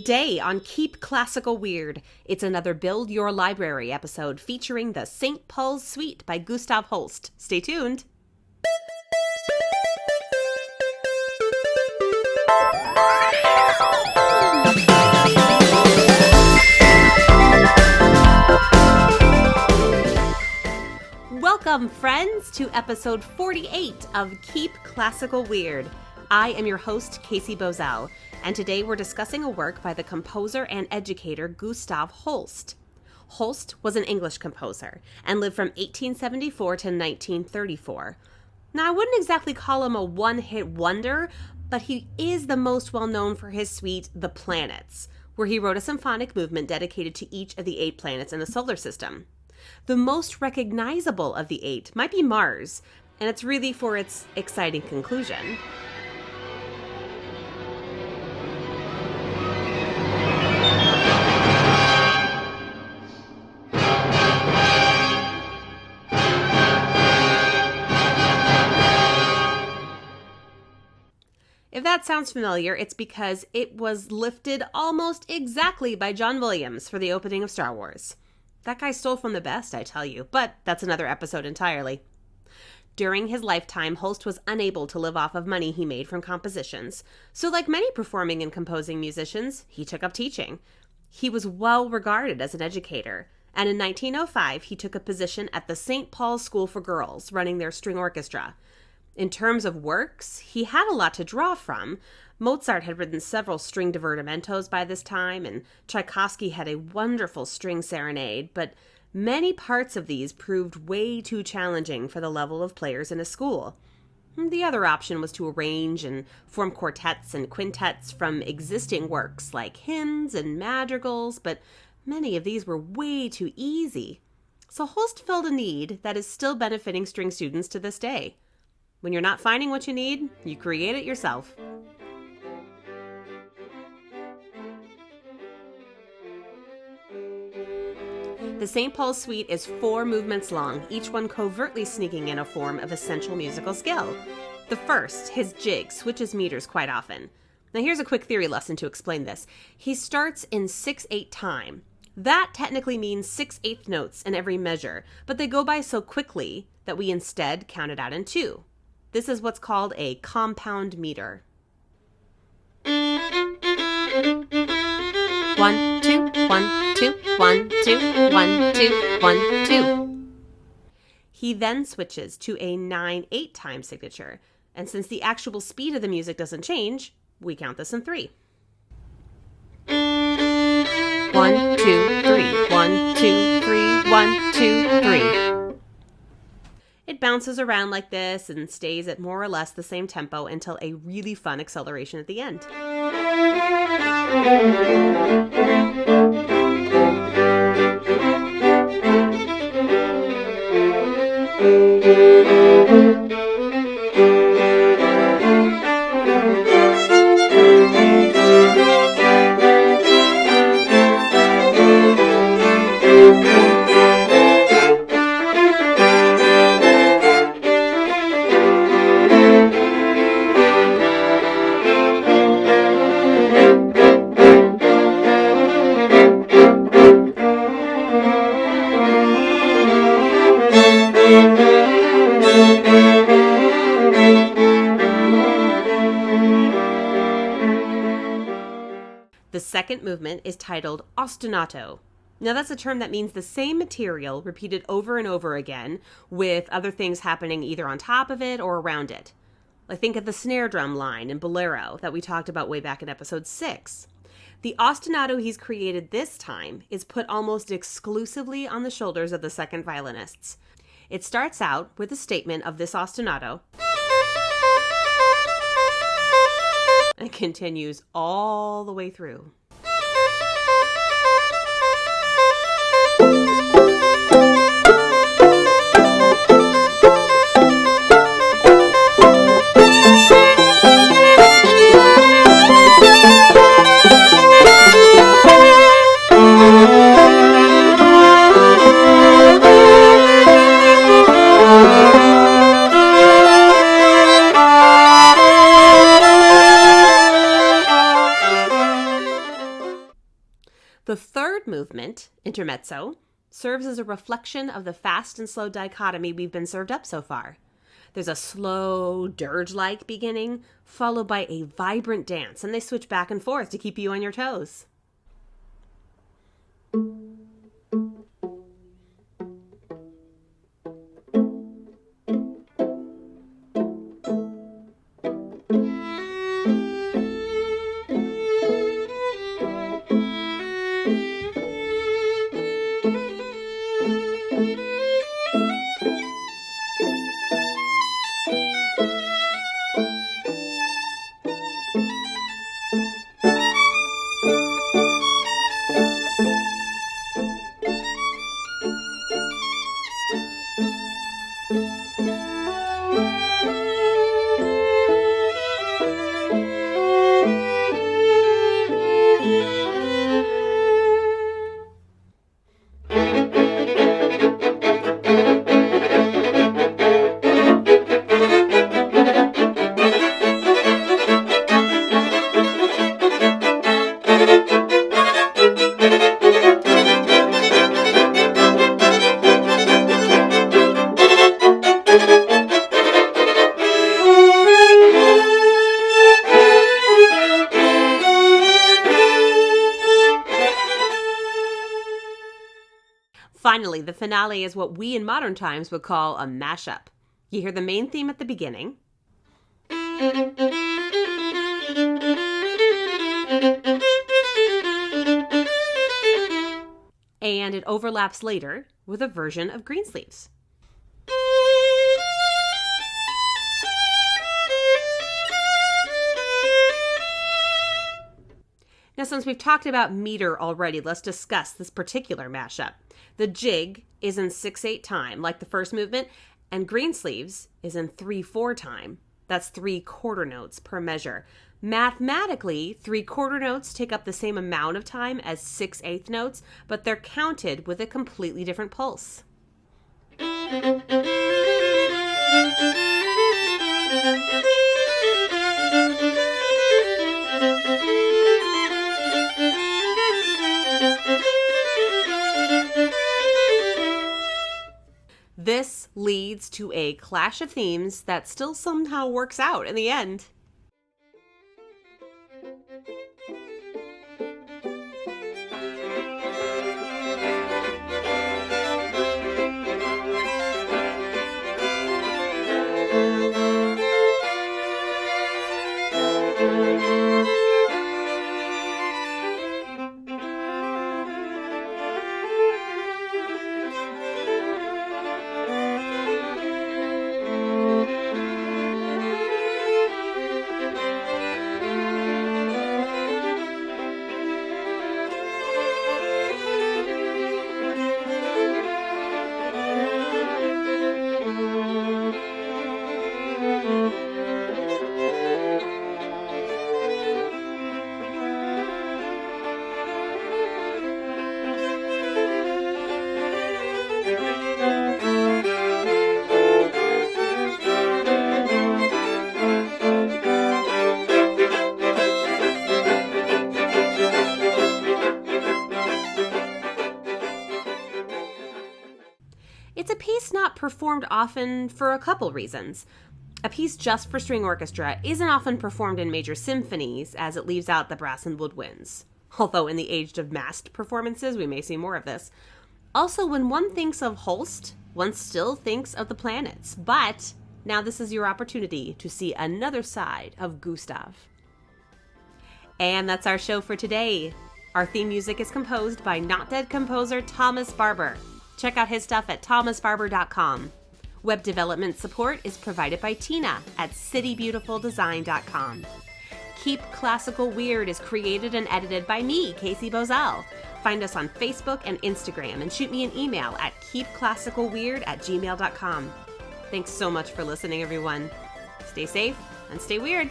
Today on Keep Classical Weird, it's another Build Your Library episode featuring the St. Paul's Suite by Gustav Holst. Stay tuned. Welcome, friends, to episode 48 of Keep Classical Weird. I am your host, Casey Bozell, and today we're discussing a work by the composer and educator Gustav Holst. Holst was an English composer and lived from 1874 to 1934. Now, I wouldn't exactly call him a one-hit wonder, but he is the most well-known for his suite, The Planets, where he wrote a symphonic movement dedicated to each of the 8 planets in the solar system. The most recognizable of the 8 might be Mars, and it's really for its exciting conclusion. If that sounds familiar, it's because it was lifted almost exactly by John Williams for the opening of Star Wars. That guy stole from the best, I tell you, but that's another episode entirely. During his lifetime, Holst was unable to live off of money he made from compositions, so like many performing and composing musicians, he took up teaching. He was well regarded as an educator, and in 1905, he took a position at the St. Paul's School for Girls, running their string orchestra. In terms of works, he had a lot to draw from. Mozart had written several string divertimentos by this time, and Tchaikovsky had a wonderful string serenade, but many parts of these proved way too challenging for the level of players in a school. The other option was to arrange and form quartets and quintets from existing works like hymns and madrigals, but many of these were way too easy. So Holst filled a need that is still benefiting string students to this day. When you're not finding what you need, you create it yourself. The St. Paul's Suite is 4 movements long, each one covertly sneaking in a form of essential musical skill. The first, his jig, switches meters quite often. Now here's a quick theory lesson to explain this. He starts in 6/8 time. That technically means 6/8 notes in every measure, but they go by so quickly that we instead count it out in 2. This is what's called a compound meter. 1, 2, 1, 2, 1, 2, 1, 2, 1, 2. He then switches to a 9/8 time signature, and since the actual speed of the music doesn't change, we count this in 3. 1, 2, 3, 1, 2, 3, 1, 2, 3. It bounces around like this and stays at more or less the same tempo until a really fun acceleration at the end. The second movement is titled ostinato. Now that's a term that means the same material repeated over and over again, with other things happening either on top of it or around it. Like think of the snare drum line in Bolero that we talked about way back in episode 6. The ostinato he's created this time is put almost exclusively on the shoulders of the second violinists. It starts out with a statement of this ostinato and continues all the way through. movement, intermezzo, serves as a reflection of the fast and slow dichotomy we've been served up so far. There's a slow, dirge-like beginning, followed by a vibrant dance, and they switch back and forth to keep you on your toes. Finally, the finale is what we in modern times would call a mashup. You hear the main theme at the beginning. And it overlaps later with a version of Greensleeves. Now, since we've talked about meter already, let's discuss this particular mashup. The jig is in 6/8 time, like the first movement, and Greensleeves is in 3/4 time. That's 3 quarter notes per measure. Mathematically, 3 quarter notes take up the same amount of time as 6/8 notes, but they're counted with a completely different pulse. This leads to a clash of themes that still somehow works out in the end. It's a piece not performed often for a couple reasons. A piece just for string orchestra isn't often performed in major symphonies, as it leaves out the brass and woodwinds. Although in the age of massed performances, we may see more of this. Also, when one thinks of Holst, one still thinks of the planets. But now this is your opportunity to see another side of Gustav. And that's our show for today. Our theme music is composed by not dead composer Thomas Barber. Check out his stuff at thomasbarber.com. Web development support is provided by Tina at citybeautifuldesign.com. Keep Classical Weird is created and edited by me, Casey Bozell. Find us on Facebook and Instagram and shoot me an email at keepclassicalweird@gmail.com. Thanks so much for listening, everyone. Stay safe and stay weird.